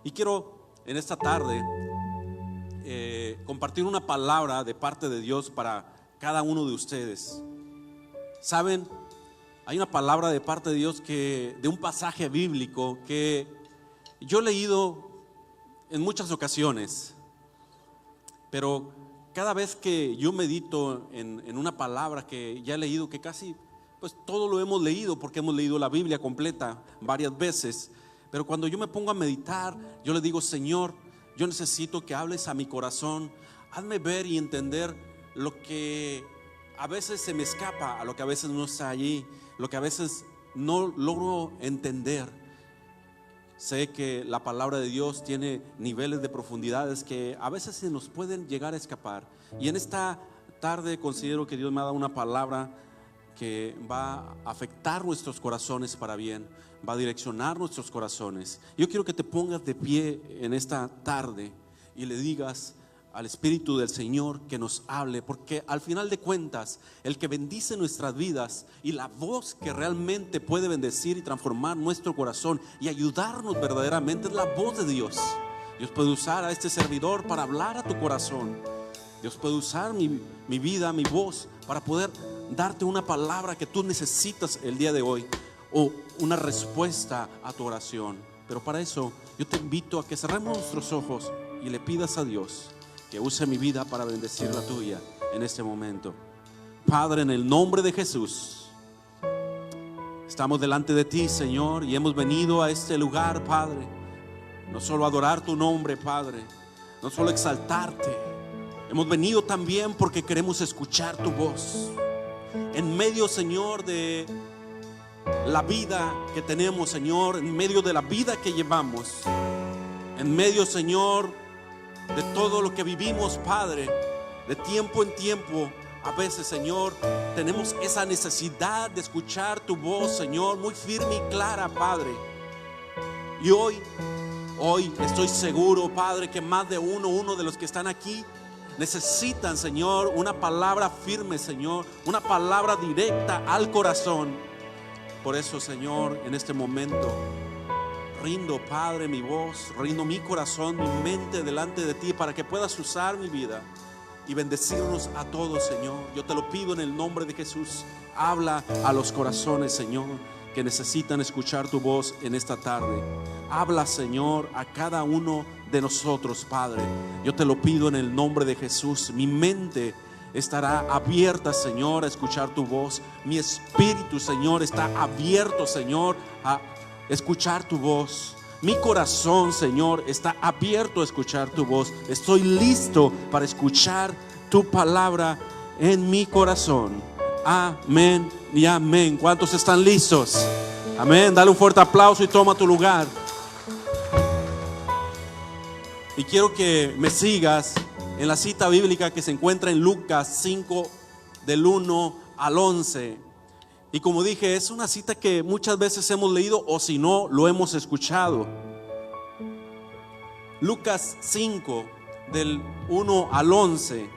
Y quiero en esta tarde compartir una palabra de parte de Dios para cada uno de ustedes. Saben, hay una palabra de parte de Dios de un pasaje bíblico que yo he leído en muchas ocasiones, pero cada vez que yo medito en una palabra que ya he leído, que casi pues todo lo hemos leído porque hemos leído la Biblia completa varias veces, pero cuando yo me pongo a meditar, yo le digo: Señor, yo necesito que hables a mi corazón, hazme ver y entender lo que a veces se me escapa, a lo que a veces no está allí, lo que a veces no logro entender. Sé que la palabra de Dios tiene niveles de profundidades que a veces se nos pueden llegar a escapar. Y en esta tarde considero que Dios me ha dado una palabra que va a afectar nuestros corazones para bien, va a direccionar nuestros corazones. Yo quiero que te pongas de pie en esta tarde y le digas al Espíritu del Señor que nos hable, porque al final de cuentas el que bendice nuestras vidas y la voz que realmente puede bendecir y transformar nuestro corazón y ayudarnos verdaderamente es la voz de Dios. Dios puede usar a este servidor para hablar a tu corazón. Dios puede usar mi vida, mi voz, para poder darte una palabra que tú necesitas el día de hoy, o una respuesta a tu oración. Pero para eso yo te invito a que cerremos nuestros ojos y le pidas a Dios que use mi vida para bendecir la tuya en este momento. Padre, en el nombre de Jesús, estamos delante de ti, Señor, y hemos venido a este lugar, Padre, no solo a adorar tu nombre, Padre, no solo a exaltarte. Hemos venido también porque queremos escuchar tu voz en medio, Señor, de la vida que tenemos, Señor, en medio de la vida que llevamos, en medio, Señor, de todo lo que vivimos, Padre. De tiempo en tiempo, a veces, Señor, tenemos esa necesidad de escuchar tu voz, Señor, muy firme y clara, Padre. Y hoy estoy seguro, Padre, que más de uno de los que están aquí necesitan, Señor, una palabra firme, Señor, una palabra directa al corazón. Por eso, Señor, en este momento rindo, Padre, mi voz, rindo mi corazón, mi mente delante de ti, para que puedas usar mi vida y bendecirnos a todos, Señor. Yo te lo pido en el nombre de Jesús. Habla a los corazones, Señor, que necesitan escuchar tu voz en esta tarde. Habla, Señor, a cada uno de nosotros, Padre. Yo te lo pido en el nombre de Jesús. Mi mente estará abierta, Señor, a escuchar tu voz. Mi espíritu, Señor, está abierto, Señor, a escuchar tu voz. Mi corazón, Señor, está abierto a escuchar tu voz. Estoy listo para escuchar tu palabra en mi corazón. Amén y amén. ¿Cuántos están listos? Amén. Dale un fuerte aplauso y toma tu lugar. Y quiero que me sigas en la cita bíblica que se encuentra en Lucas 5 del 1 al 11. Y como dije, es una cita que muchas veces hemos leído, o si no, lo hemos escuchado. Lucas 5 del 1 al 11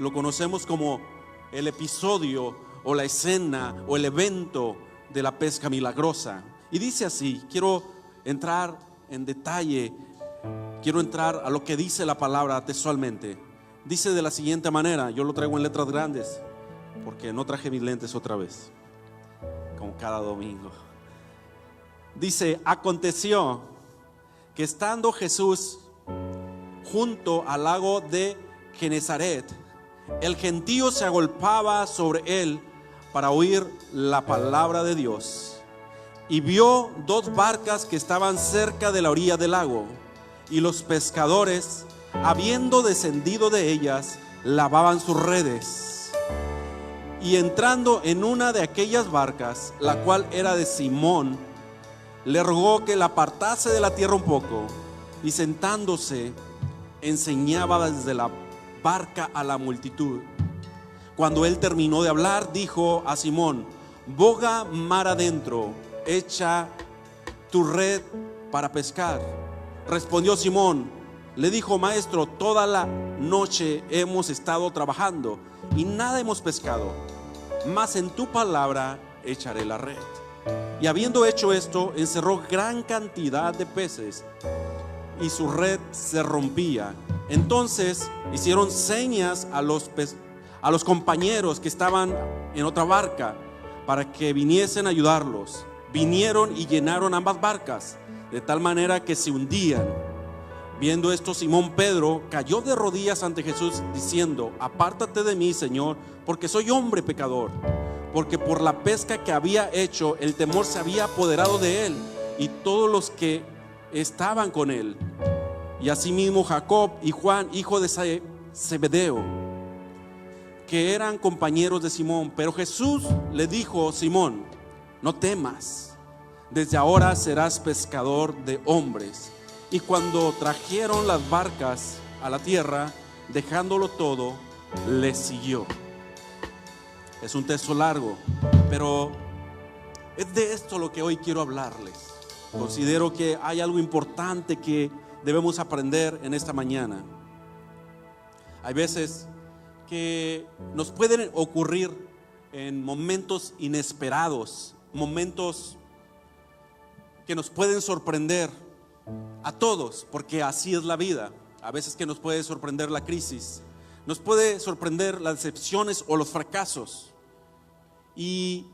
lo conocemos como el episodio o la escena o el evento de la pesca milagrosa. Y dice así, quiero entrar en detalle, quiero entrar a lo que dice la palabra textualmente. Dice de la siguiente manera, yo lo traigo en letras grandes porque no traje mis lentes otra vez, como cada domingo. Dice: aconteció que estando Jesús junto al lago de Genezaret, el gentío se agolpaba sobre él para oír la palabra de Dios. Y vio dos barcas que estaban cerca de la orilla del lago, y los pescadores, habiendo descendido de ellas, lavaban sus redes. Y entrando en una de aquellas barcas, la cual era de Simón, le rogó que la apartase de la tierra un poco, y sentándose enseñaba desde la barca a la multitud. Cuando él terminó de hablar, dijo a Simón: boga mar adentro, echa tu red para pescar. Respondió Simón, le dijo: maestro, toda la noche hemos estado trabajando y nada hemos pescado, mas en tu palabra echaré la red. Y habiendo hecho esto, encerró gran cantidad de peces, y su red se rompía. Entonces hicieron señas a los compañeros que estaban en otra barca para que viniesen a ayudarlos. Vinieron y llenaron ambas barcas, de tal manera que se hundían. Viendo esto, Simón Pedro cayó de rodillas ante Jesús, diciendo: apártate de mí, Señor, porque soy hombre pecador. Porque por la pesca que había hecho, el temor se había apoderado de él y todos los que estaban con él, y asimismo Jacob y Juan, hijo de Zebedeo, que eran compañeros de Simón. Pero Jesús le dijo: Simón, no temas, desde ahora serás pescador de hombres. Y cuando trajeron las barcas a la tierra, dejándolo todo, le siguió. Es un texto largo, pero es de esto lo que hoy quiero hablarles. Considero que hay algo importante que debemos aprender en esta mañana. Hay veces que nos pueden ocurrir en momentos inesperados, momentos que nos pueden sorprender a todos, porque así es la vida. A veces que nos puede sorprender la crisis, nos puede sorprender las decepciones o los fracasos. Y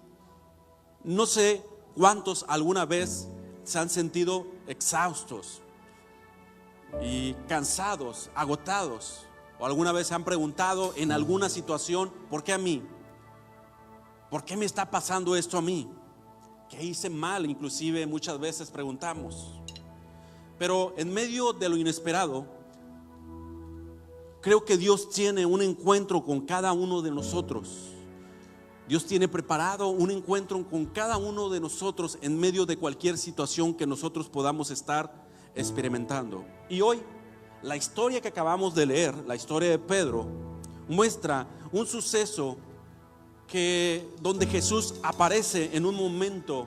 no sé cuántos alguna vez se han sentido exhaustos y cansados, agotados, o alguna vez se han preguntado en alguna situación: ¿por qué a mí? ¿Por qué me está pasando esto a mí? ¿Qué hice mal? Inclusive muchas veces preguntamos. Pero en medio de lo inesperado, creo que Dios tiene un encuentro con cada uno de nosotros. Dios tiene preparado un encuentro con cada uno de nosotros en medio de cualquier situación que nosotros podamos estar experimentando. Y hoy, la historia que acabamos de leer, la historia de Pedro, muestra un suceso donde Jesús aparece en un momento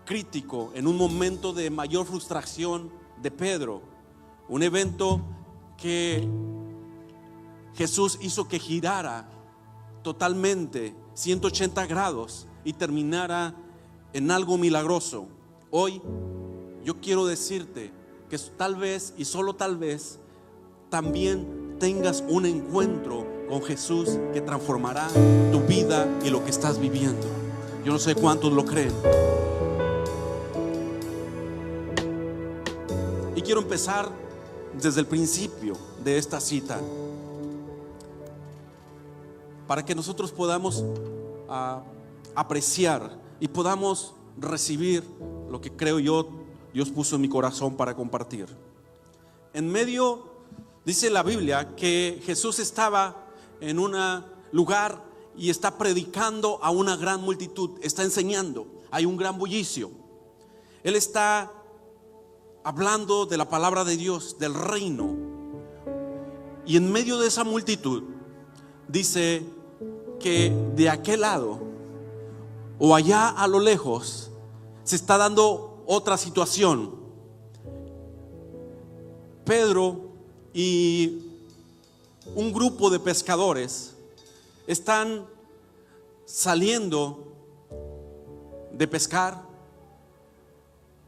crítico, en un momento de mayor frustración de Pedro. Un evento que Jesús hizo que girara totalmente 180 grados y terminara en algo milagroso. Hoy yo quiero decirte que tal vez, y solo tal vez, también tengas un encuentro con Jesús que transformará tu vida y lo que estás viviendo. Yo no sé cuántos lo creen. Y quiero empezar desde el principio de esta cita, para que nosotros podamos apreciar y podamos recibir lo que creo yo Dios puso en mi corazón para compartir. En medio, dice la Biblia, que Jesús estaba en un lugar y está predicando a una gran multitud, está enseñando, hay un gran bullicio. Él está hablando de la palabra de Dios, del reino. Y en medio de esa multitud, dice que de aquel lado o allá a lo lejos se está dando otra situación. Pedro y un grupo de pescadores están saliendo de pescar,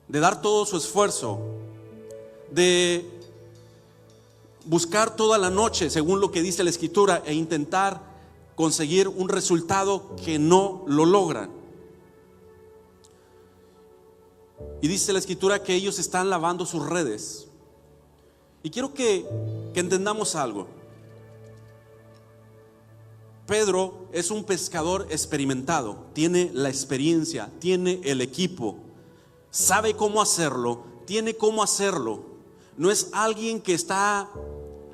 de dar todo su esfuerzo, de buscar toda la noche, según lo que dice la Escritura, e intentar conseguir un resultado que no lo logran. Y dice la Escritura que ellos están lavando sus redes. Y quiero que entendamos algo. Pedro es un pescador experimentado, tiene la experiencia, tiene el equipo, sabe cómo hacerlo, tiene cómo hacerlo. No es alguien que está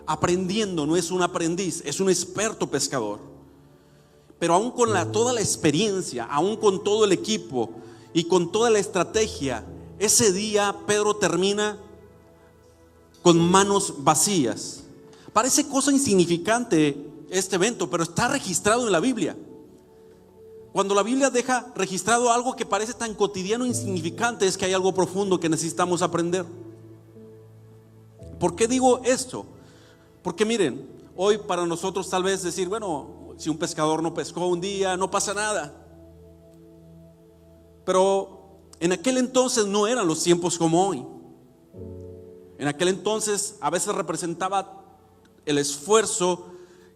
aprendiendo, no es un aprendiz, es un experto pescador. Pero aún con toda la experiencia, aún con todo el equipo y con toda la estrategia, ese día Pedro termina con manos vacías. Parece cosa insignificante este evento, pero está registrado en la Biblia. Cuando la Biblia deja registrado algo que parece tan cotidiano e insignificante, es que hay algo profundo que necesitamos aprender. ¿Por qué digo esto? Porque miren, hoy para nosotros tal vez decir, bueno, si un pescador no pescó un día, no pasa nada. Pero en aquel entonces no eran los tiempos como hoy. en aquel entonces a veces representaba el esfuerzo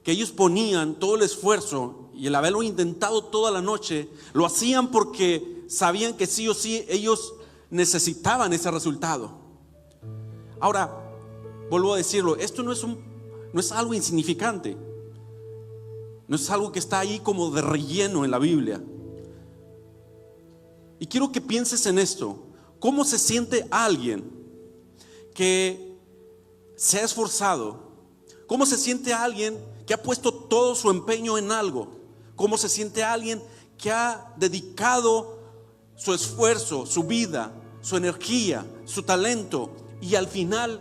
que ellos ponían, todo el esfuerzo y el haberlo intentado toda la noche. Lo hacían porque sabían que sí o sí ellos necesitaban ese resultado. Ahora, vuelvo a decirlo, esto no es algo insignificante, no es algo que está ahí como de relleno en la Biblia. Y quiero que pienses en esto. ¿Cómo se siente alguien que se ha esforzado? ¿Cómo se siente alguien que ha puesto todo su empeño en algo? ¿Cómo se siente alguien que ha dedicado su esfuerzo, su vida, su energía, su talento y al final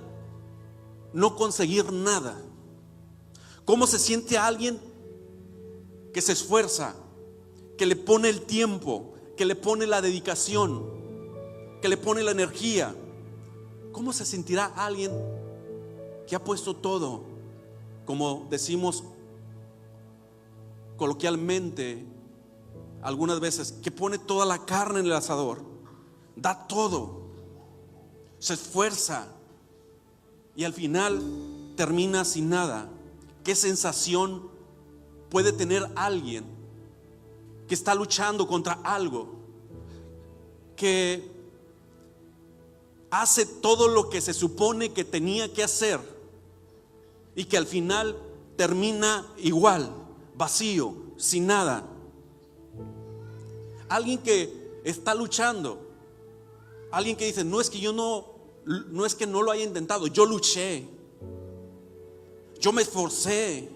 no conseguir nada? ¿Cómo se siente alguien que se esfuerza, que le pone el tiempo, que le pone la dedicación, que le pone la energía? ¿Cómo se sentirá alguien que ha puesto todo, como decimos coloquialmente algunas veces, que pone toda la carne en el asador, da todo, se esfuerza y al final termina sin nada? ¿Qué sensación puede tener alguien que está luchando contra algo, que hace todo lo que se supone que tenía que hacer y que al final termina igual, vacío, sin nada? Alguien que está luchando, alguien que dice, no es que no lo haya intentado, yo luché, yo me esforcé,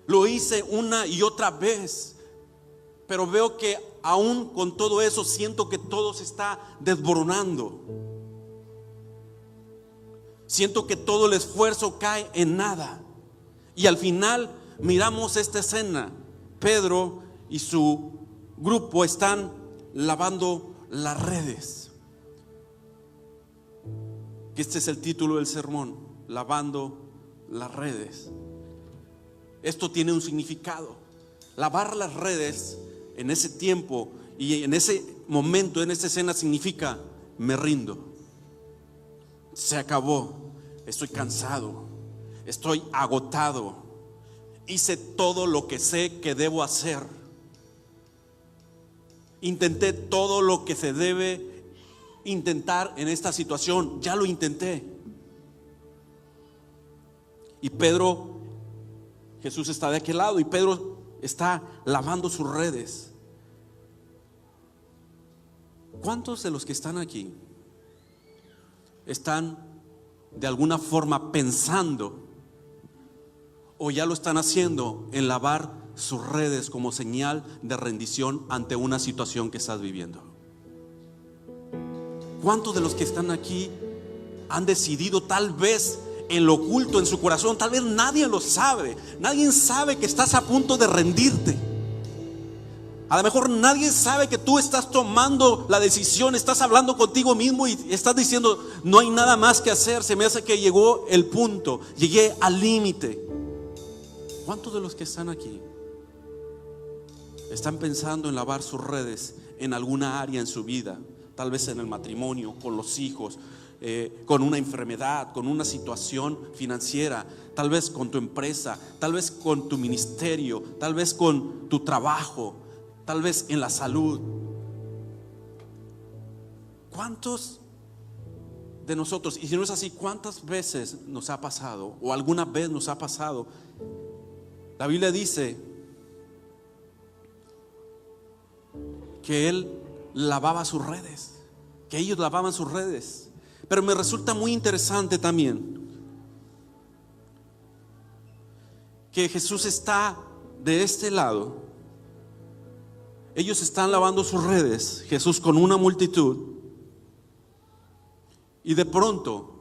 lo hice una y otra vez, pero veo que aún con todo eso siento que todo se está desboronando. Siento que todo el esfuerzo cae en nada. Y al final miramos esta escena. Pedro y su grupo están lavando las redes. Este es el título del sermón: lavando las redes. Esto tiene un significado. Lavar las redes en ese tiempo y en ese momento, en esa escena, significa: me rindo, se acabó, estoy cansado, estoy agotado, hice todo lo que sé que debo hacer, intenté todo lo que se debe intentar en esta situación, ya lo intenté. Y Jesús está de aquel lado y Pedro está lavando sus redes. ¿Cuántos de los que están aquí están de alguna forma pensando o ya lo están haciendo en lavar sus redes como señal de rendición ante una situación que estás viviendo? ¿Cuántos de los que están aquí han decidido, tal vez en lo oculto, en su corazón, tal vez nadie lo sabe, nadie sabe que estás a punto de rendirte? A lo mejor nadie sabe que tú estás tomando la decisión, estás hablando contigo mismo y estás diciendo, no hay nada más que hacer, se me hace que llegó el punto, llegué al límite. ¿Cuántos de los que están aquí están pensando en lavar sus redes en alguna área en su vida? Tal vez en el matrimonio, con los hijos, con una enfermedad, con una situación financiera, tal vez con tu empresa, tal vez con tu ministerio, tal vez con tu trabajo, tal vez en la salud. ¿Cuántos de nosotros, y si no es así, cuántas veces nos ha pasado o alguna vez nos ha pasado? La Biblia dice que Él lavaba sus redes, que ellos lavaban sus redes. Pero me resulta muy interesante también que Jesús está de este lado. Ellos están lavando sus redes, Jesús con una multitud, y de pronto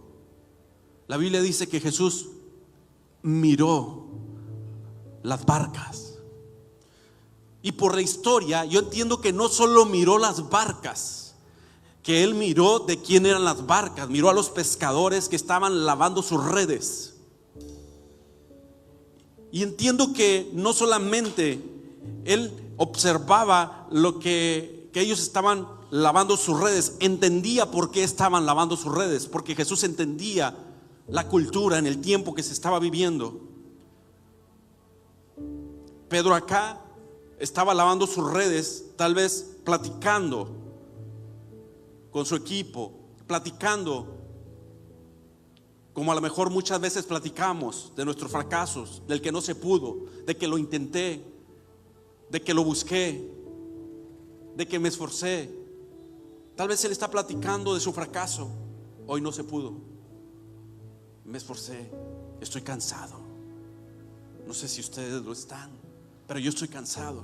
la Biblia dice que Jesús miró las barcas. Y por la historia yo entiendo que no solo miró las barcas, que Él miró de quién eran las barcas, miró a los pescadores que estaban lavando sus redes. Y entiendo que no solamente Él observaba lo que ellos estaban lavando sus redes, entendía por qué estaban lavando sus redes, porque Jesús entendía la cultura en el tiempo que se estaba viviendo. Pedro acá estaba lavando sus redes, tal vez platicando con su equipo, platicando como a lo mejor muchas veces platicamos de nuestros fracasos, del que no se pudo, de que lo intenté, de que lo busqué, de que me esforcé. Tal vez él está platicando de su fracaso. Hoy no se pudo, me esforcé, estoy cansado. No sé si ustedes lo están, pero yo estoy cansado.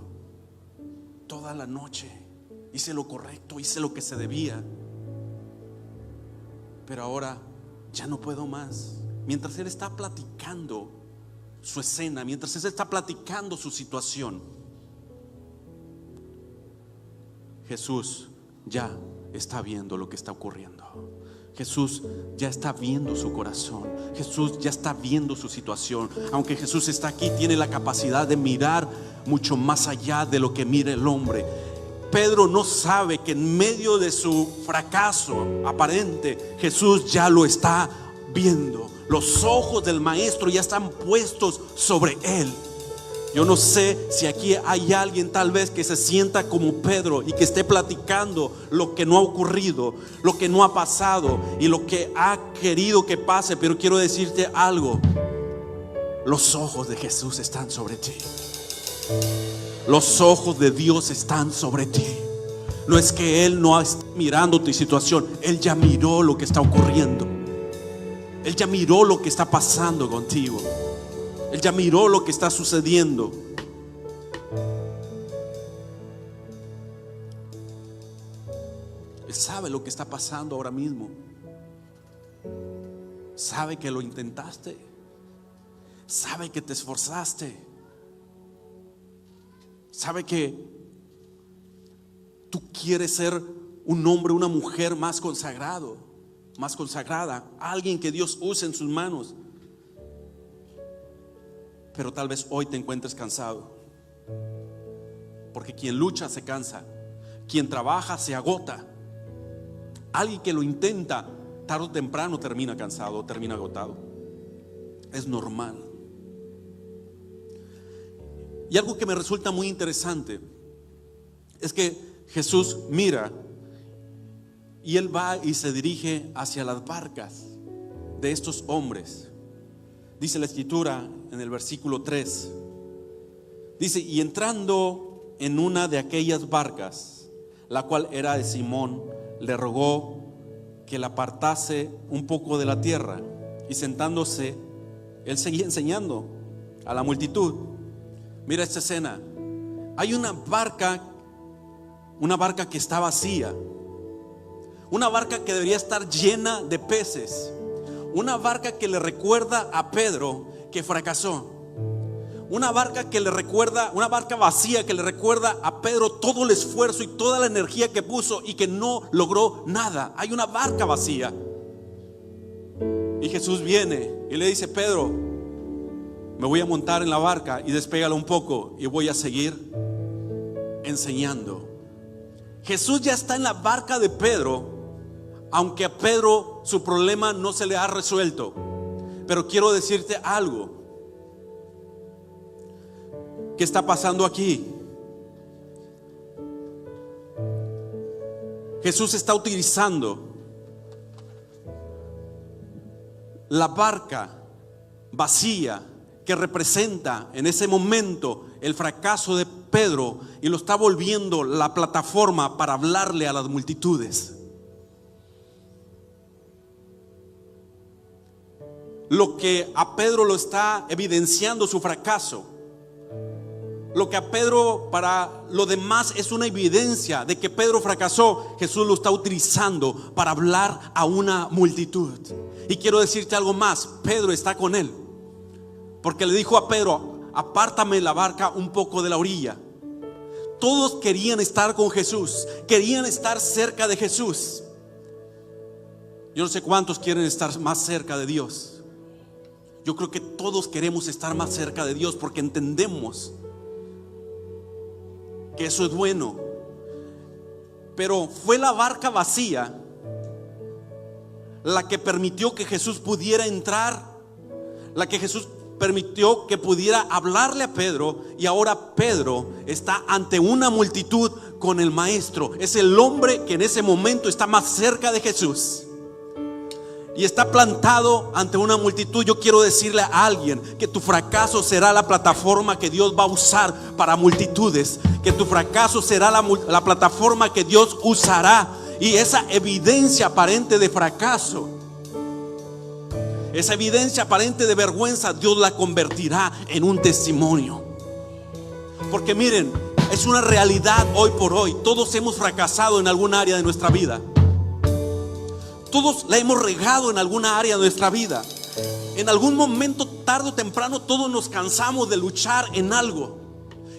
Toda la noche hice lo correcto, hice lo que se debía, pero ahora ya no puedo más. Mientras él está platicando su escena, mientras él está platicando su situación, Jesús ya está viendo lo que está ocurriendo. Jesús ya está viendo su corazón. Jesús ya está viendo su situación. Aunque Jesús está aquí, tiene la capacidad de mirar mucho más allá de lo que mira el hombre. Pedro no sabe que en medio de su fracaso aparente, Jesús ya lo está viendo. Los ojos del maestro ya están puestos sobre él. Yo no sé si aquí hay alguien tal vez que se sienta como Pedro y que esté platicando lo que no ha ocurrido, lo que no ha pasado y lo que ha querido que pase. Pero quiero decirte algo: los ojos de Jesús están sobre ti. Los ojos de Dios están sobre ti. No es que Él no esté mirando tu situación, Él ya miró lo que está ocurriendo. Él ya miró lo que está pasando contigo. Él ya miró lo que está sucediendo. Él sabe lo que está pasando ahora mismo. Sabe que lo intentaste. Sabe que te esforzaste. Sabe que tú quieres ser un hombre, una mujer más consagrado, más consagrada, alguien que Dios use en sus manos. Pero tal vez hoy te encuentres cansado, porque quien lucha se cansa, quien trabaja se agota. Alguien que lo intenta, tarde o temprano termina cansado, termina agotado. Es normal. Y algo que me resulta muy interesante es que Jesús mira y Él va y se dirige hacia las barcas de estos hombres. Dice la escritura en el versículo 3, dice: y entrando en una de aquellas barcas, la cual era de Simón, le rogó que la apartase un poco de la tierra. Y sentándose, Él seguía enseñando a la multitud. Mira esta escena. Hay una barca que está vacía, una barca que debería estar llena de peces, una barca que le recuerda a Pedro que fracasó, una barca que le recuerda, una barca vacía que le recuerda a Pedro todo el esfuerzo y toda la energía que puso y que no logró nada. Hay una barca vacía. Y Jesús viene y le dice: Pedro, me voy a montar en la barca y despégala un poco y voy a seguir enseñando. Jesús ya está en la barca de Pedro, aunque a Pedro su problema no se le ha resuelto. Pero quiero decirte algo. ¿Qué está pasando aquí? Jesús está utilizando la barca vacía que representa en ese momento el fracaso de Pedro y lo está volviendo la plataforma para hablarle a las multitudes. Lo que a Pedro lo está evidenciando su fracaso, lo que a Pedro para lo demás es una evidencia de que Pedro fracasó, Jesús lo está utilizando para hablar a una multitud. Y quiero decirte algo más: Pedro está con él, porque le dijo a Pedro: apártame la barca un poco de la orilla. Todos querían estar con Jesús, querían estar cerca de Jesús. Yo no sé cuántos quieren estar más cerca de Dios. Yo creo que todos queremos estar más cerca de Dios porque entendemos que eso es bueno. Pero fue la barca vacía la que permitió que Jesús pudiera entrar, la que Jesús permitió que pudiera hablarle a Pedro. Y ahora Pedro está ante una multitud con el maestro. Es el hombre que en ese momento está más cerca de Jesús y está plantado ante una multitud. Yo quiero decirle a alguien que tu fracaso será la plataforma que Dios va a usar para multitudes, que tu fracaso será la plataforma que Dios usará. Y esa evidencia aparente de fracaso, esa evidencia aparente de vergüenza, Dios la convertirá en un testimonio. Porque miren, es una realidad hoy por hoy. Todos hemos fracasado en alguna área de nuestra vida. Todos la hemos regado en alguna área de nuestra vida. En algún momento, tarde o temprano, todos nos cansamos de luchar en algo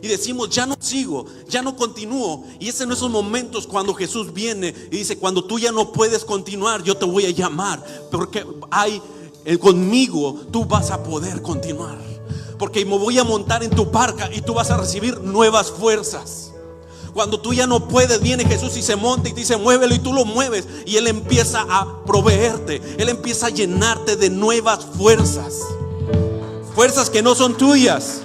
y decimos: ya no sigo, ya no continúo. Y es en esos momentos cuando Jesús viene y dice: cuando tú ya no puedes continuar, yo te voy a llamar, porque conmigo tú vas a poder continuar, porque me voy a montar en tu barca y tú vas a recibir nuevas fuerzas. Cuando tú ya no puedes, viene Jesús y se monta y te dice: muévelo, y tú lo mueves, y Él empieza a proveerte, Él empieza a llenarte de nuevas fuerzas, fuerzas que no son tuyas.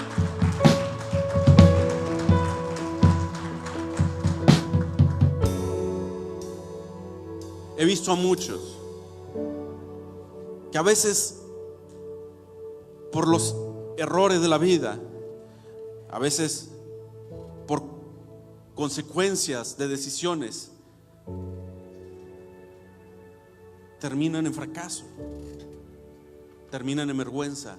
He visto a muchos que a veces, por los errores de la vida, a veces por consecuencias de decisiones, terminan en fracaso, terminan en vergüenza.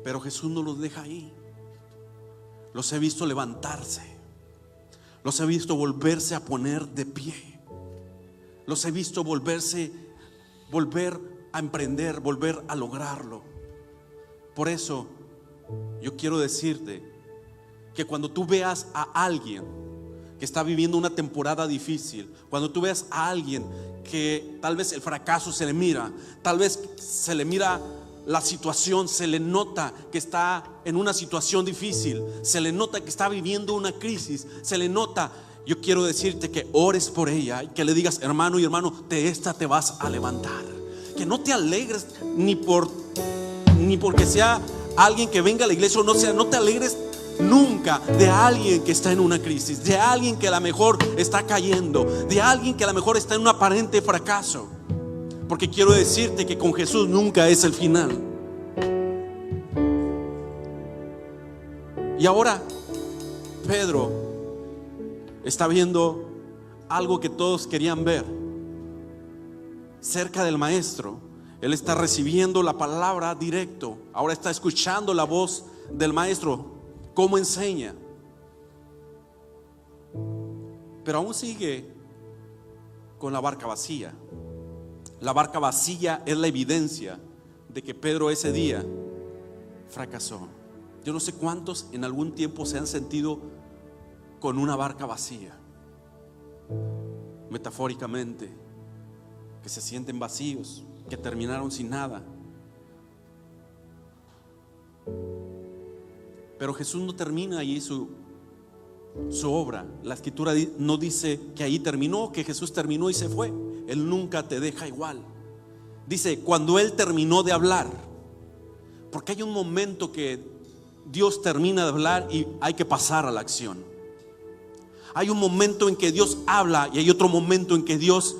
Pero Jesús no los deja ahí. Los he visto levantarse, los he visto volverse a poner de pie, los he visto volver a emprender, volver a lograrlo. Por eso yo quiero decirte que cuando tú veas a alguien que está viviendo una temporada difícil, cuando tú veas a alguien que tal vez el fracaso se le mira, tal vez se le mira la situación, se le nota que está en una situación difícil, se le nota que está viviendo una crisis, se le nota, yo quiero decirte que ores por ella y que le digas: hermano y hermano, de esta te vas a levantar. Que no te alegres ni porque sea alguien que venga a la iglesia o no sea, no te alegres nunca de alguien que está en una crisis, de alguien que a lo mejor está cayendo, de alguien que a lo mejor está en un aparente fracaso, porque quiero decirte que con Jesús nunca es el final. Y ahora Pedro está viendo algo que todos querían ver. Cerca del maestro, él está recibiendo la palabra directo. Ahora está escuchando la voz del maestro, cómo enseña. Pero aún sigue con la barca vacía. La barca vacía es la evidencia de que Pedro ese día fracasó. Yo no sé cuántos en algún tiempo se han sentido con una barca vacía, metafóricamente, que se sienten vacíos, que terminaron sin nada. Pero Jesús no termina ahí su obra. La escritura no dice que ahí terminó, que Jesús terminó y se fue. Él nunca te deja igual. Dice: cuando Él terminó de hablar, porque hay un momento que Dios termina de hablar y hay que pasar a la acción. Hay un momento en que Dios habla y hay otro momento en que Dios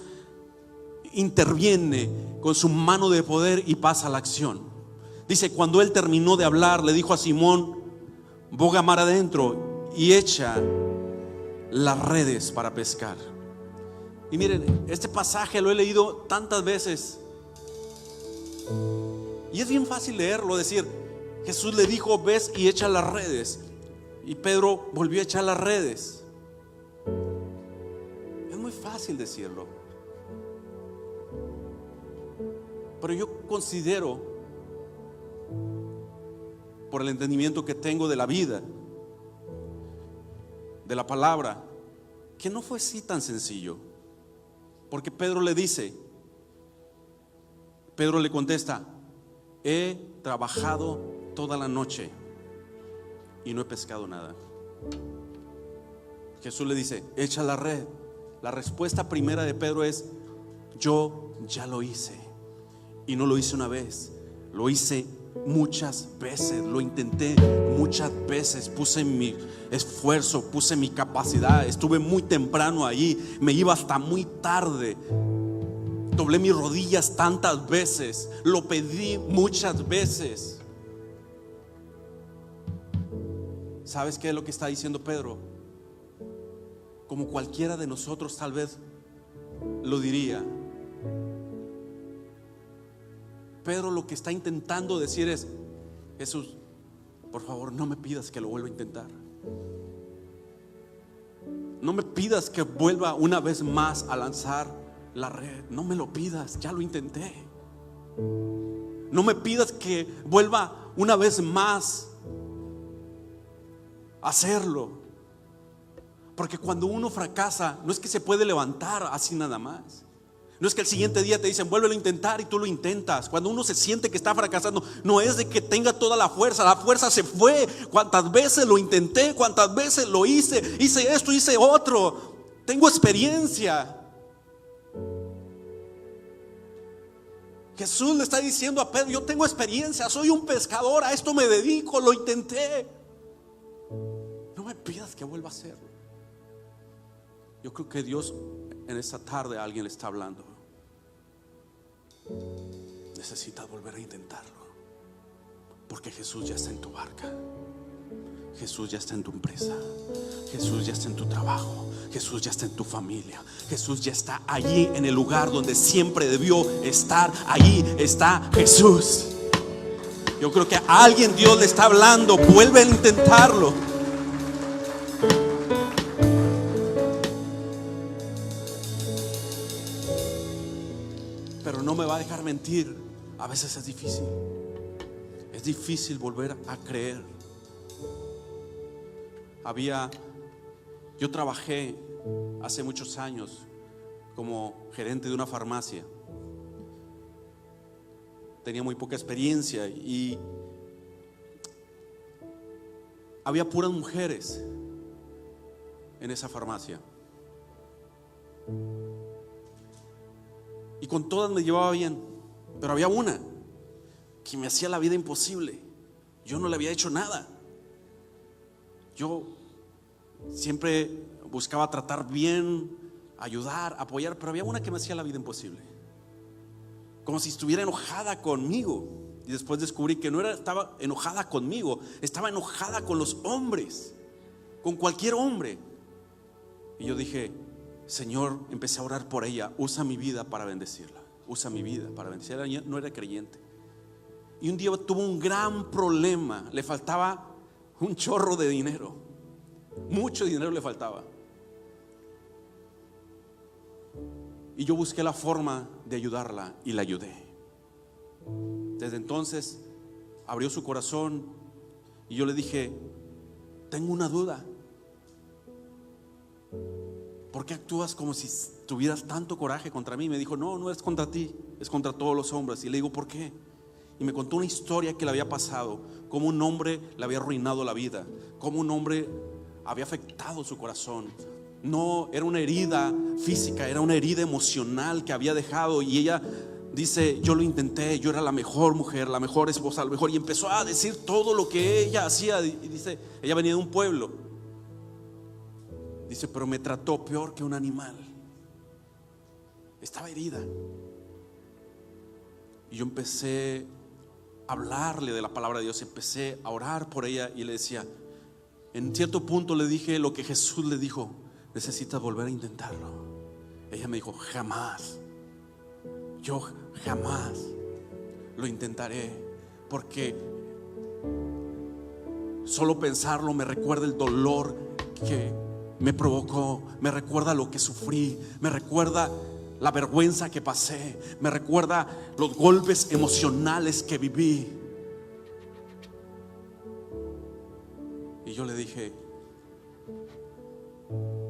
interviene con su mano de poder y pasa a la acción. Dice: cuando Él terminó de hablar, le dijo a Simón: boga mar adentro y echa las redes para pescar. Y miren, este pasaje lo he leído tantas veces y es bien fácil leerlo, decir: Jesús le dijo: ves y echa las redes. Y Pedro volvió a echar las redes. Es muy fácil decirlo, pero yo considero, por el entendimiento que tengo de la vida, de la palabra, que no fue así tan sencillo. Porque Pedro le contesta: he trabajado toda la noche y no he pescado nada. Jesús le dice, echa la red. La respuesta primera de Pedro es, yo ya lo hice. Y no lo hice una vez, lo hice muchas veces, lo intenté muchas veces, puse mi esfuerzo, puse mi capacidad, estuve muy temprano ahí, me iba hasta muy tarde, doblé mis rodillas tantas veces, lo pedí muchas veces. ¿Sabes qué es lo que está diciendo Pedro? Como cualquiera de nosotros tal vez lo diría. Pedro lo que está intentando decir es, Jesús, por favor, no me pidas que lo vuelva a intentar. No me pidas que vuelva una vez más a lanzar la red. No me lo pidas, ya lo intenté. No me pidas que vuelva una vez más a hacerlo. Porque cuando uno fracasa, no es que se puede levantar así nada más. No es que el siguiente día te dicen vuélvelo a intentar y tú lo intentas. Cuando uno se siente que está fracasando, no es de que tenga toda la fuerza se fue. Cuántas veces lo intenté, cuántas veces lo hice esto, hice otro. Tengo experiencia. Jesús le está diciendo a Pedro, yo tengo experiencia, soy un pescador, a esto me dedico, lo intenté. No me pidas que vuelva a hacerlo. Yo creo que Dios en esta tarde a alguien le está hablando. Necesitas volver a intentarlo, porque Jesús ya está en tu barca. Jesús ya está en tu empresa. Jesús ya está en tu trabajo. Jesús ya está en tu familia. Jesús ya está allí en el lugar donde siempre debió estar. Allí está Jesús. Yo creo que a alguien Dios le está hablando. Vuelve a intentarlo. Pero no me va a dejar mentir. A veces es difícil. Es difícil volver a creer. Yo trabajé hace muchos años como gerente de una farmacia. Tenía muy poca experiencia y había puras mujeres en esa farmacia. Y con todas me llevaba bien, pero había una que me hacía la vida imposible. Yo no le había hecho nada. Yo siempre buscaba tratar bien, ayudar, apoyar, pero había una que me hacía la vida imposible. Como si estuviera enojada conmigo. Y después descubrí que no estaba enojada conmigo, estaba enojada con los hombres, con cualquier hombre. Y yo dije, Señor, empecé a orar por ella. Usa mi vida para bendecirla. Usa mi vida para bendecirla. Ella no era creyente. Y un día tuvo un gran problema. Le faltaba un chorro de dinero. Mucho dinero le faltaba. Y yo busqué la forma de ayudarla y la ayudé. Desde entonces abrió su corazón y yo le dije, tengo una duda. ¿Por qué actúas como si tuvieras tanto coraje contra mí? Me dijo, no es contra ti, es contra todos los hombres. Y le digo, ¿por qué? Y me contó una historia que le había pasado, cómo un hombre le había arruinado la vida, cómo un hombre había afectado su corazón. No era una herida física, era una herida emocional que había dejado. Y ella dice, yo lo intenté, yo era la mejor mujer, la mejor esposa, la mejor. Y empezó a decir todo lo que ella hacía. Y dice, ella venía de un pueblo. Dice, pero me trató peor que un animal. Estaba herida. Y yo empecé a hablarle de la palabra de Dios. Empecé a orar por ella y le decía, en cierto punto le dije lo que Jesús le dijo, necesitas volver a intentarlo. Ella me dijo, jamás. Yo jamás lo intentaré, porque solo pensarlo me recuerda el dolor que me provocó, me recuerda lo que sufrí, me recuerda la vergüenza que pasé, me recuerda los golpes emocionales que viví. Y yo le dije,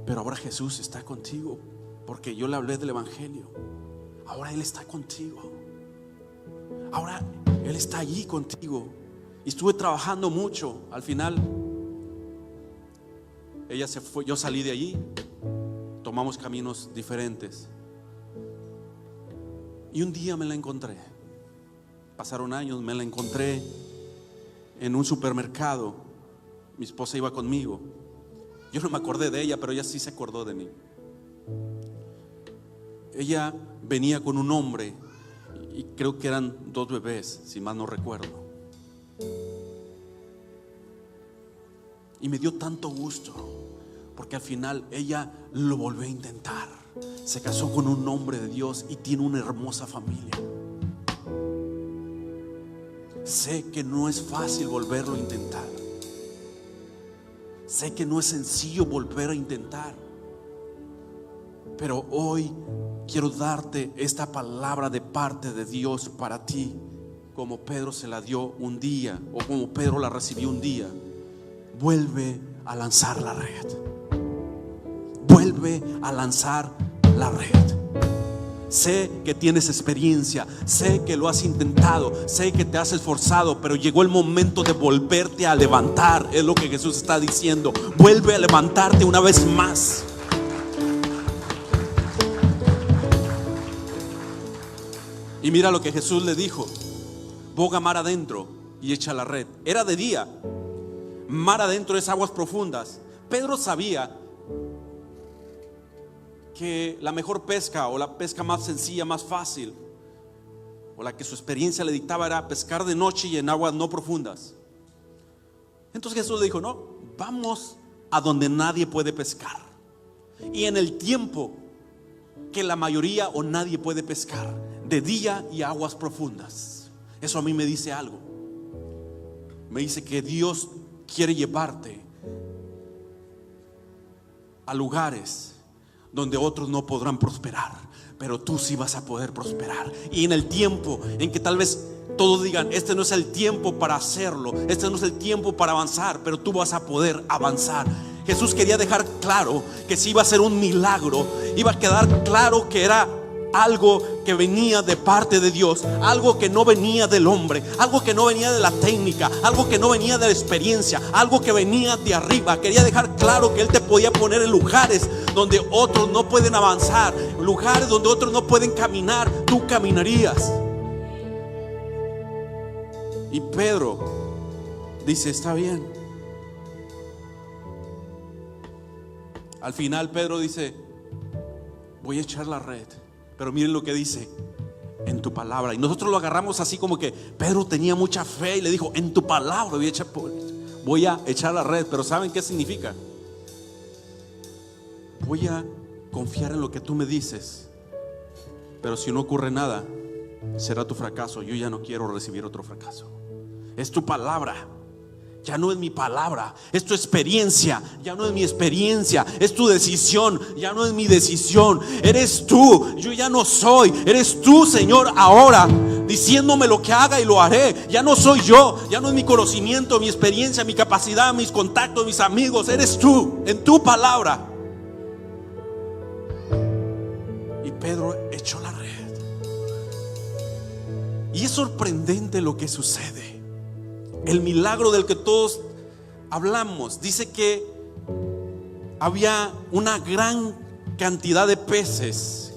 pero ahora Jesús está contigo, porque yo le hablé del evangelio. Ahora Él está contigo. Ahora Él está allí contigo. Y estuve trabajando mucho. Al final ella se fue, yo salí de allí, tomamos caminos diferentes. Y un día me la encontré, pasaron años, me la encontré en un supermercado. Mi esposa iba conmigo. Yo no me acordé de ella, pero ella sí se acordó de mí. Ella venía con un hombre y creo que eran 2 bebés, si mal no recuerdo. Y me dio tanto gusto, porque al final ella lo volvió a intentar. Se casó con un hombre de Dios y tiene una hermosa familia. Sé que no es fácil volverlo a intentar. Sé que no es sencillo volver a intentar. Pero hoy quiero darte esta palabra de parte de Dios para ti, como Pedro se la dio un día, o como Pedro la recibió un día. Vuelve a lanzar la red. Vuelve a lanzar la red. Sé que tienes experiencia, sé que lo has intentado, sé que te has esforzado, pero llegó el momento de volverte a levantar. Es lo que Jesús está diciendo. Vuelve a levantarte una vez más. Y mira lo que Jesús le dijo: boga mar adentro y echa la red. Era de día, mar adentro es aguas profundas. Pedro sabía que la mejor pesca, o la pesca más sencilla, más fácil, o la que su experiencia le dictaba, era pescar de noche y en aguas no profundas. Entonces Jesús le dijo: no, vamos a donde nadie puede pescar, y en el tiempo que la mayoría o nadie puede pescar, de día y aguas profundas. Eso a mí me dice algo. Me dice que Dios quiere llevarte a lugares donde otros no podrán prosperar, pero tú sí vas a poder prosperar. Y en el tiempo en que tal vez todos digan: este no es el tiempo para hacerlo, este no es el tiempo para avanzar, pero tú vas a poder avanzar. Jesús quería dejar claro que si iba a ser un milagro, iba a quedar claro que era algo que venía de parte de Dios, algo que no venía del hombre, algo que no venía de la técnica, algo que no venía de la experiencia, algo que venía de arriba. Quería dejar claro que Él te podía poner en lugares donde otros no pueden avanzar, lugares donde otros no pueden caminar, tú caminarías. Y Pedro dice: está bien. Al final Pedro dice: voy a echar la red. Pero miren lo que dice: en tu palabra. Y nosotros lo agarramos así como que Pedro tenía mucha fe y le dijo: en tu palabra voy a echar la red. Pero ¿saben qué significa? Voy a confiar en lo que tú me dices, pero si no ocurre nada, será tu fracaso. Yo ya no quiero recibir otro fracaso. Es tu palabra, ya no es mi palabra. Es tu experiencia, ya no es mi experiencia. Es tu decisión, ya no es mi decisión. Eres tú, yo ya no soy. Eres tú, Señor, ahora diciéndome lo que haga y lo haré. Ya no soy yo, ya no es mi conocimiento, mi experiencia, mi capacidad, mis contactos, mis amigos. Eres tú, en tu palabra. Y Pedro echó la red. Y es sorprendente lo que sucede. El milagro del que todos hablamos. Dice que había una gran cantidad de peces.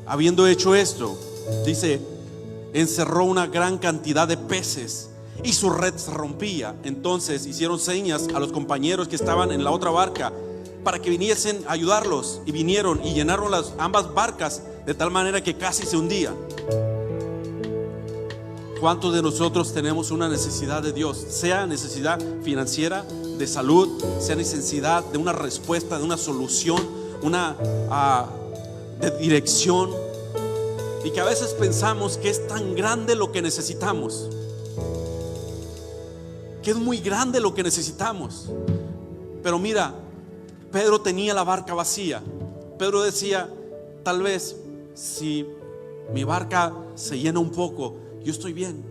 Habiendo hecho esto, dice, encerró una gran cantidad de peces y su red se rompía. Entonces hicieron señas a los compañeros que estaban en la otra barca para que viniesen a ayudarlos. Y vinieron y llenaron ambas barcas de tal manera que casi se hundían. ¿Cuántos de nosotros tenemos una necesidad de Dios? Sea necesidad financiera, de salud, sea necesidad de una respuesta, de una solución, de dirección. Y que a veces pensamos que es tan grande lo que necesitamos, que es muy grande lo que necesitamos. Pero mira, Pedro tenía la barca vacía. Pedro decía: tal vez si mi barca se llena un poco, yo estoy bien.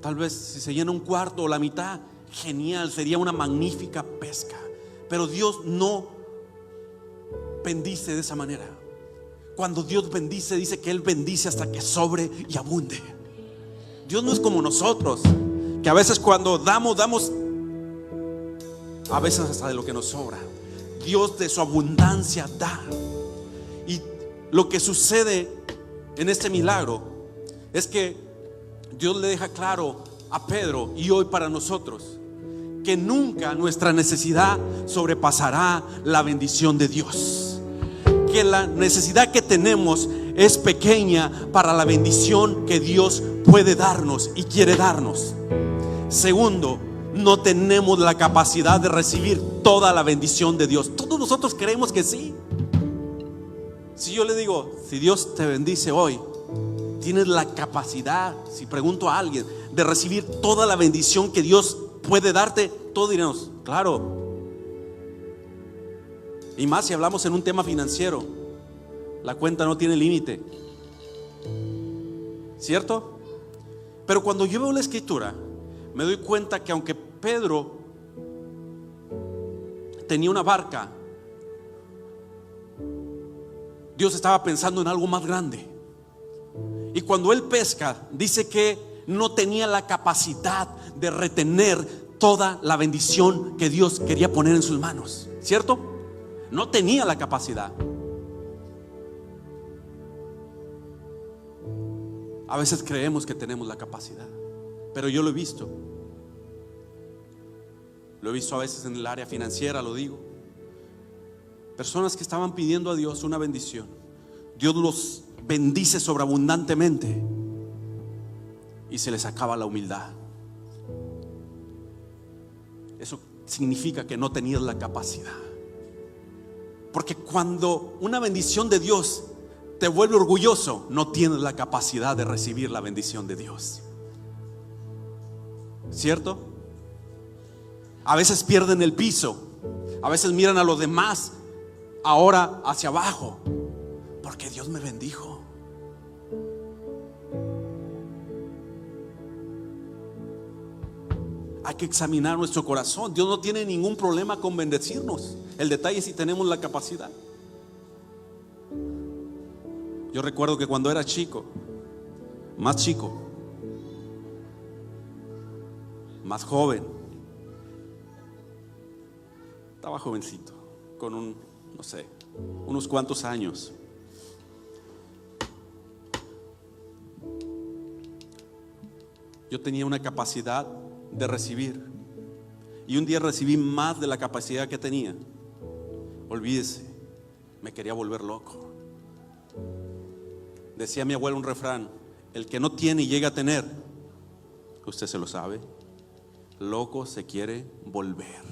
Tal vez si se llena un cuarto o la mitad, genial, sería una magnífica pesca. Pero Dios no bendice de esa manera. Cuando Dios bendice, dice que Él bendice hasta que sobre y abunde. Dios no es como nosotros, que a veces cuando damos a veces hasta de lo que nos sobra. Dios de su abundancia da. Y lo que sucede en este milagro es que Dios le deja claro a Pedro y hoy para nosotros que nunca nuestra necesidad sobrepasará la bendición de Dios. Que la necesidad que tenemos es pequeña para la bendición que Dios puede darnos y quiere darnos. Segundo, no tenemos la capacidad de recibir toda la bendición de Dios. Todos nosotros creemos que sí. Si yo le digo, si Dios te bendice hoy, tienes la capacidad, si pregunto a alguien, de recibir toda la bendición que Dios puede darte, todos diremos, claro. Y más si hablamos en un tema financiero, la cuenta no tiene límite, ¿cierto? Pero cuando yo veo la escritura, me doy cuenta que aunque Pedro tenía una barca, Dios estaba pensando en algo más grande. Y cuando él pesca, dice que no tenía la capacidad de retener toda la bendición que Dios quería poner en sus manos, ¿cierto? No tenía la capacidad. A veces creemos que tenemos la capacidad, pero yo lo he visto. Lo he visto a veces en el área financiera, lo digo. Personas que estaban pidiendo a Dios una bendición, Dios los bendice sobreabundantemente y se les acaba la humildad. Eso significa que no tenías la capacidad. Porque cuando una bendición de Dios te vuelve orgulloso, no tienes la capacidad de recibir la bendición de Dios, ¿cierto? A veces pierden el piso, a veces miran a los demás ahora hacia abajo, porque Dios me bendijo. Hay que examinar nuestro corazón. Dios no tiene ningún problema con bendecirnos. El detalle es si tenemos la capacidad. Yo recuerdo que cuando era chico, más joven, estaba jovencito, con unos cuantos años. Yo tenía una capacidad de recibir, y un día recibí más de la capacidad que tenía. Olvídese, me quería volver loco. Decía mi abuelo un refrán: el que no tiene y llega a tener, usted se lo sabe, loco se quiere volver.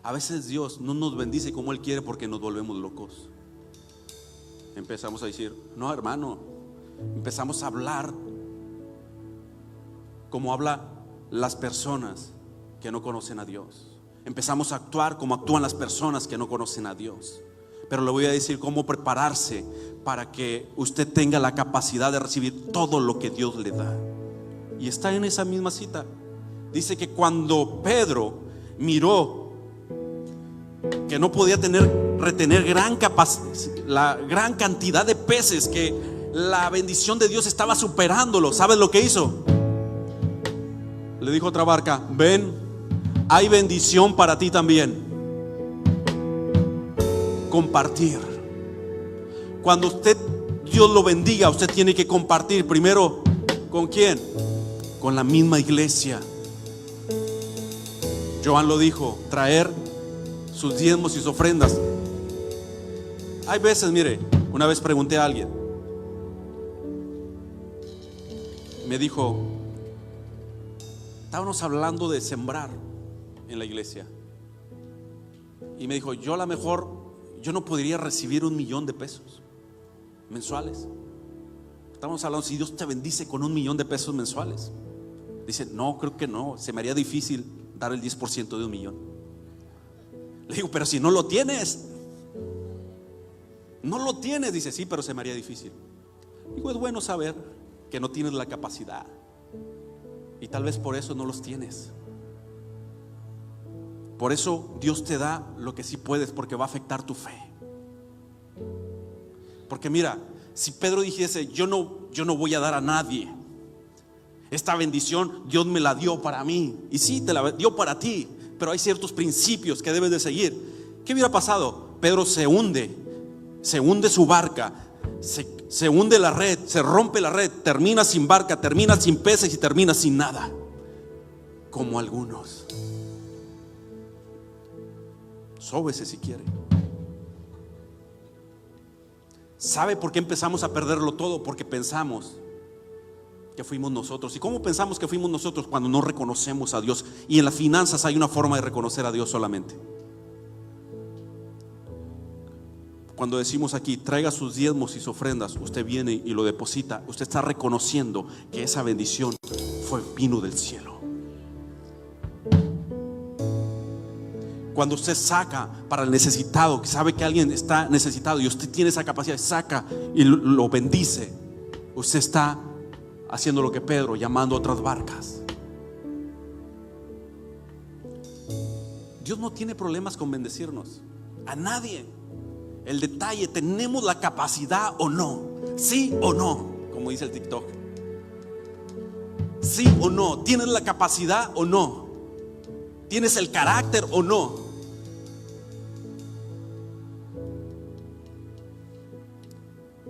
A veces Dios no nos bendice como Él quiere porque nos volvemos locos. Empezamos a decir, no hermano, empezamos a hablar como habla las personas que no conocen a Dios. Empezamos a actuar como actúan las personas que no conocen a Dios. Pero le voy a decir cómo prepararse para que usted tenga la capacidad de recibir todo lo que Dios le da. Y está en esa misma cita. Dice que cuando Pedro miró que no podía retener la gran cantidad de peces, que la bendición de Dios estaba superándolo, ¿sabes lo que hizo? Le dijo a otra barca: ven, hay bendición para ti también. Compartir. Cuando Dios lo bendiga, usted tiene que compartir primero. ¿Con quién? Con la misma iglesia. Joan lo dijo: traer sus diezmos y sus ofrendas. Hay veces, mire, una vez pregunté a alguien, me dijo, estábamos hablando de sembrar en la iglesia, y me dijo, yo a lo mejor no podría recibir 1 millón de pesos mensuales. Estamos hablando, si Dios te bendice con 1 millón de pesos mensuales. Dice, no, creo que no, se me haría difícil dar el 10% de 1 millón. Le digo, pero si no lo tienes. No lo tienes. Dice, sí, pero se me haría difícil. Digo, es bueno saber que no tienes la capacidad, y tal vez por eso no los tienes. Por eso Dios te da lo que sí puedes, porque va a afectar tu fe. Porque mira, si Pedro dijese, yo no voy a dar a nadie, esta bendición Dios me la dio para mí, y sí, te la dio para ti, pero hay ciertos principios que debes de seguir. ¿Qué hubiera pasado? Pedro se hunde su barca, se hunde la red, se rompe la red, termina sin barca, termina sin peces y termina sin nada, como algunos. Sóbese si quiere. ¿Sabe por qué empezamos a perderlo todo? Porque pensamos que fuimos nosotros. ¿Y cómo pensamos que fuimos nosotros? Cuando no reconocemos a Dios. Y en las finanzas hay una forma de reconocer a Dios solamente. Cuando decimos aquí, traiga sus diezmos y sus ofrendas, usted viene y lo deposita. Usted está reconociendo que esa bendición vino del cielo. Cuando usted saca para el necesitado, que sabe que alguien está necesitado y usted tiene esa capacidad, saca y lo bendice, usted está haciendo lo que Pedro, llamando a otras barcas. Dios no tiene problemas con bendecirnos, a nadie. El detalle, ¿tenemos la capacidad o no? ¿Sí o no? Como dice el TikTok. ¿Sí o no? ¿Tienes la capacidad o no? ¿Tienes el carácter o no?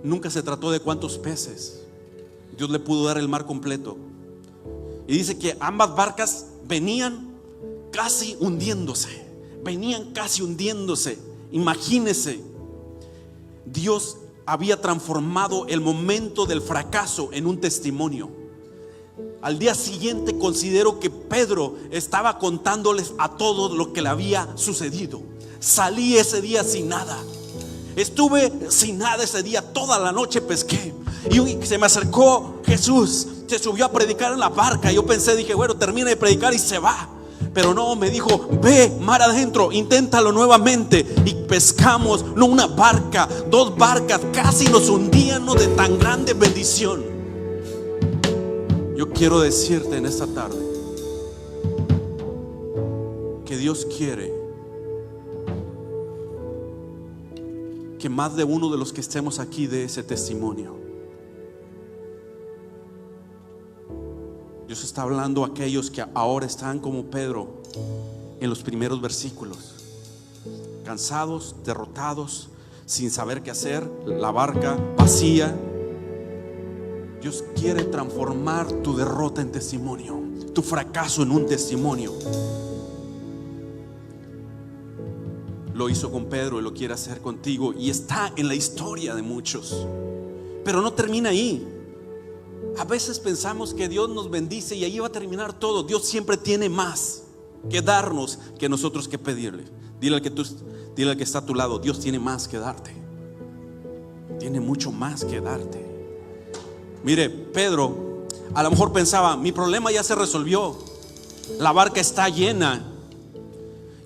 Nunca se trató de cuántos peces. Dios le pudo dar el mar completo. Y dice que ambas barcas venían casi hundiéndose. Imagínese, Dios había transformado el momento del fracaso en un testimonio. Al día siguiente considero que Pedro estaba contándoles a todos lo que le había sucedido. Salí ese día sin nada. Estuve sin nada ese día, toda la noche pesqué. Y se me acercó Jesús, se subió a predicar en la barca. Yo pensé, dije, bueno, termina de predicar y se va. Pero no, me dijo, ve mar adentro, inténtalo nuevamente. Y pescamos, no una barca, 2 barcas, casi nos hundíamos de tan grande bendición. Yo quiero decirte en esta tarde que Dios quiere que más de uno de los que estemos aquí dé ese testimonio. Dios está hablando a aquellos que ahora están como Pedro en los primeros versículos, cansados, derrotados, sin saber qué hacer, la barca vacía. Dios quiere transformar tu derrota en testimonio, tu fracaso en un testimonio. Lo hizo con Pedro y lo quiere hacer contigo, y está en la historia de muchos. Pero no termina ahí. A veces pensamos que Dios nos bendice y ahí va a terminar todo. Dios siempre tiene más que darnos que nosotros que pedirle. Dile al que está a tu lado, Dios tiene más que darte. Tiene mucho más que darte. Mire, Pedro a lo mejor pensaba, mi problema ya se resolvió, la barca está llena,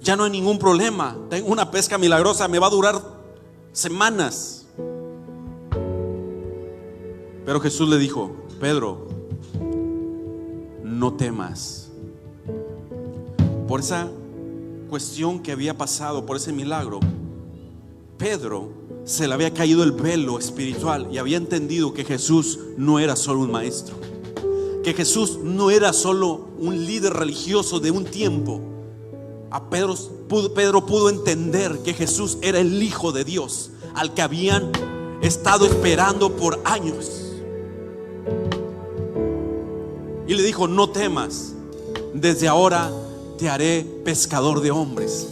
ya no hay ningún problema, tengo una pesca milagrosa, me va a durar semanas. Pero Jesús le dijo, Pedro, no temas. Por esa cuestión que había pasado, por ese milagro, Pedro se le había caído el velo espiritual y había entendido que Jesús no era solo un maestro, que Jesús no era solo un líder religioso de un tiempo. Pedro pudo entender que Jesús era el Hijo de Dios, al que habían estado esperando por años. Y le dijo, no temas, desde ahora te haré pescador de hombres.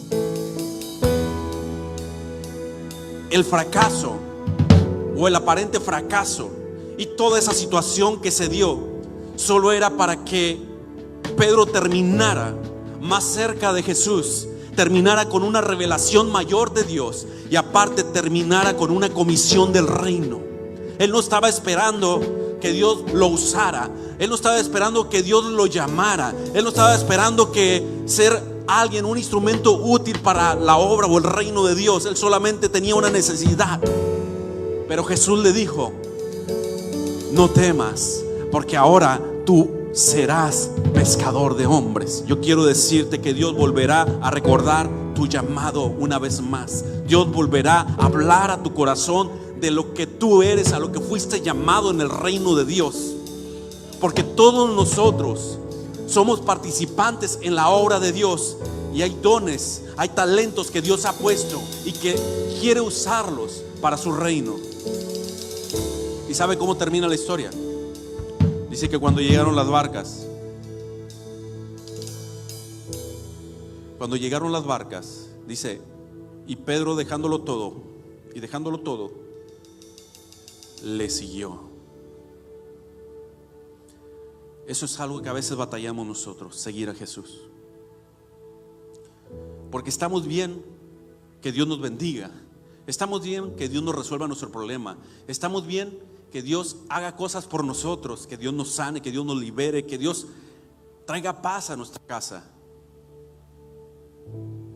El fracaso o el aparente fracaso y toda esa situación que se dio solo era para que Pedro terminara más cerca de Jesús, terminara con una revelación mayor de Dios y aparte terminara con una comisión del reino. Él no estaba esperando que Dios lo usara, él no estaba esperando que Dios lo llamara, él no estaba esperando que ser alguien, un instrumento útil para la obra o el reino de Dios. Él solamente tenía una necesidad. Pero Jesús le dijo, no temas, porque ahora tú serás pescador de hombres. Yo quiero decirte que Dios volverá a recordar tu llamado una vez más. Dios volverá a hablar a tu corazón de lo que tú eres, a lo que fuiste llamado en el reino de Dios. Porque todos nosotros somos participantes en la obra de Dios, Y hay dones, hay talentos que Dios ha puesto y que quiere usarlos para su reino. ¿Y sabe cómo termina la historia? Dice que cuando llegaron las barcas, dice, y Pedro dejándolo todo, le siguió. Eso es algo que a veces batallamos nosotros, seguir a Jesús. Porque estamos bien que Dios nos bendiga, estamos bien que Dios nos resuelva nuestro problema, estamos bien que Dios haga cosas por nosotros, que Dios nos sane, que Dios nos libere, que Dios traiga paz a nuestra casa.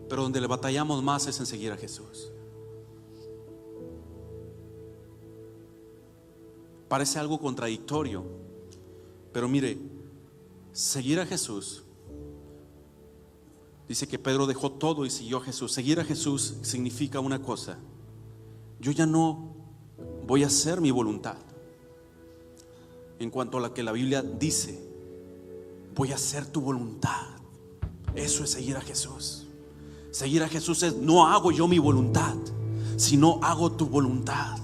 Pero donde le batallamos más es en seguir a Jesús. Parece algo contradictorio, pero mire, seguir a Jesús, dice que Pedro dejó todo y siguió a Jesús. Seguir a Jesús significa una cosa: yo ya no voy a hacer mi voluntad en cuanto a la que la Biblia dice, voy a hacer tu voluntad. Eso es seguir a Jesús. Seguir a Jesús es: no hago yo mi voluntad, sino hago tu voluntad.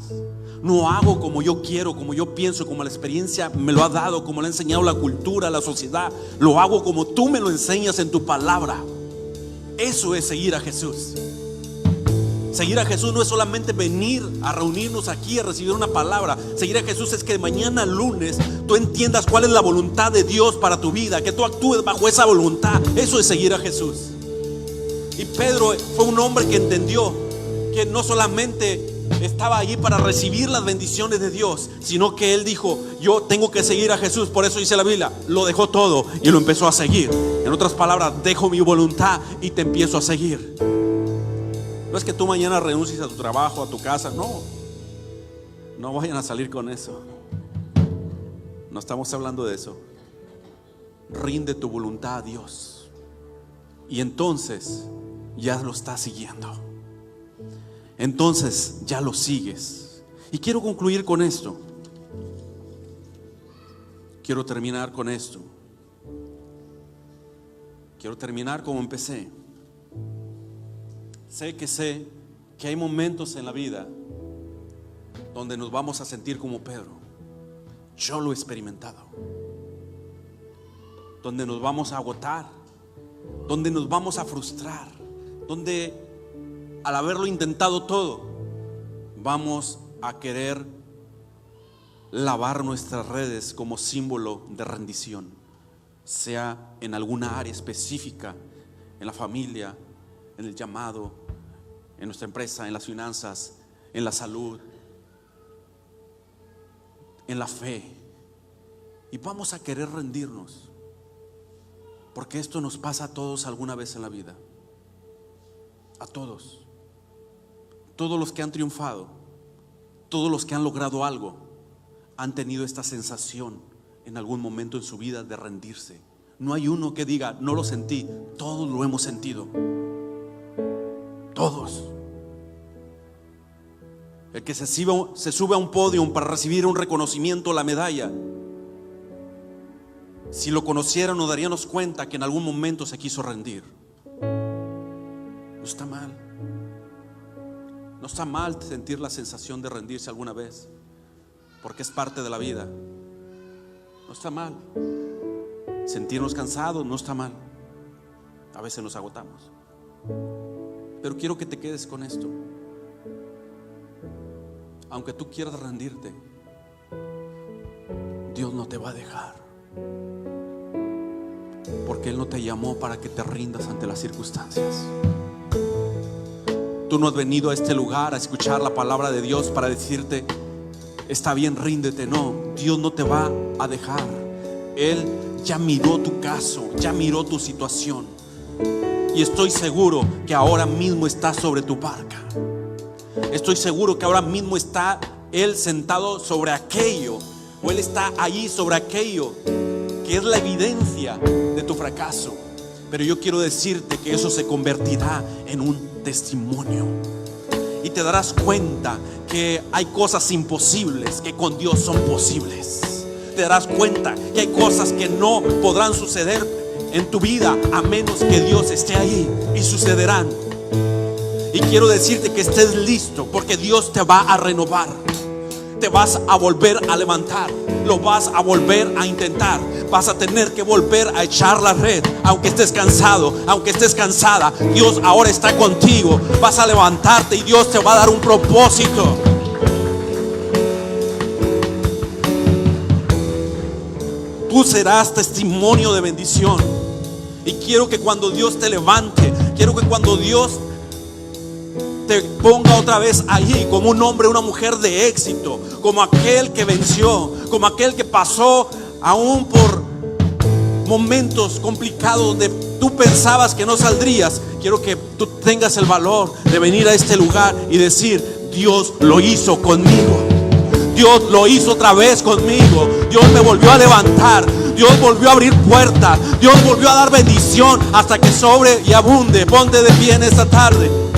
No hago como yo quiero, como yo pienso, como la experiencia me lo ha dado, como lo ha enseñado la cultura, la sociedad. Lo hago como tú me lo enseñas en tu palabra. Eso es seguir a Jesús. Seguir a Jesús no es solamente venir a reunirnos aquí a recibir una palabra. Seguir a Jesús es que mañana lunes tú entiendas cuál es la voluntad de Dios para tu vida, que tú actúes bajo esa voluntad. Eso es seguir a Jesús. Y Pedro fue un hombre que entendió que no solamente estaba allí para recibir las bendiciones de Dios, sino que él dijo: yo tengo que seguir a Jesús. Por eso dice la Biblia, lo dejó todo y lo empezó a seguir. En otras palabras, dejo mi voluntad y te empiezo a seguir. No es que tú mañana renuncies a tu trabajo, a tu casa. No vayan a salir con eso. No estamos hablando de eso. Rinde tu voluntad a Dios y entonces ya lo estás siguiendo. Entonces ya lo sigues. Y quiero concluir con esto. Quiero terminar con esto. Quiero terminar como empecé. Sé que hay momentos en la vida donde nos vamos a sentir como Pedro. Yo lo he experimentado. Donde nos vamos a agotar, donde nos vamos a frustrar, donde al haberlo intentado todo, vamos a querer lavar nuestras redes como símbolo de rendición, sea en alguna área específica, en la familia, en el llamado, en nuestra empresa, en las finanzas, en la salud, en la fe. Y vamos a querer rendirnos, porque esto nos pasa a todos alguna vez en la vida. A todos. Todos los que han triunfado, todos los que han logrado algo, han tenido esta sensación en algún momento en su vida de rendirse. No hay uno que diga, no lo sentí. Todos lo hemos sentido. Todos. El que se sube a un podio para recibir un reconocimiento, la medalla, si lo conocieran nos daríamos cuenta que en algún momento se quiso rendir. No está mal. No está mal sentir la sensación de rendirse alguna vez, porque es parte de la vida. No está mal. Sentirnos cansados no está mal. A veces nos agotamos. Pero quiero que te quedes con esto. Aunque tú quieras rendirte, Dios no te va a dejar, porque Él no te llamó para que te rindas ante las circunstancias. Tú no has venido a este lugar a escuchar la palabra de Dios para decirte, está bien, ríndete. No, Dios no te va a dejar. Él ya miró tu caso, ya miró tu situación, y estoy seguro que ahora mismo está sobre tu barca. Estoy seguro que ahora mismo está Él sentado sobre aquello, o Él está allí sobre aquello que es la evidencia de tu fracaso. Pero yo quiero decirte que eso se convertirá en un testimonio, y te darás cuenta que hay cosas imposibles que con Dios son posibles. Te darás cuenta que hay cosas que no podrán suceder en tu vida a menos que Dios esté ahí, y sucederán. Y quiero decirte que estés listo, porque Dios te va a renovar. Te vas a volver a levantar, lo vas a volver a intentar. Vas a tener que volver a echar la red, aunque estés cansado, aunque estés cansada. Dios ahora está contigo. Vas a levantarte y Dios te va a dar un propósito. Tú serás testimonio de bendición. Y quiero que cuando Dios te levante, quiero que cuando Dios te ponga otra vez allí como un hombre, una mujer de éxito, como aquel que venció, como aquel que pasó aún por momentos complicados donde tú pensabas que no saldrías. Quiero que tú tengas el valor de venir a este lugar y decir: Dios lo hizo conmigo. Dios lo hizo otra vez conmigo. Dios me volvió a levantar. Dios volvió a abrir puertas. Dios volvió a dar bendición hasta que sobre y abunde. Ponte de pie en esta tarde.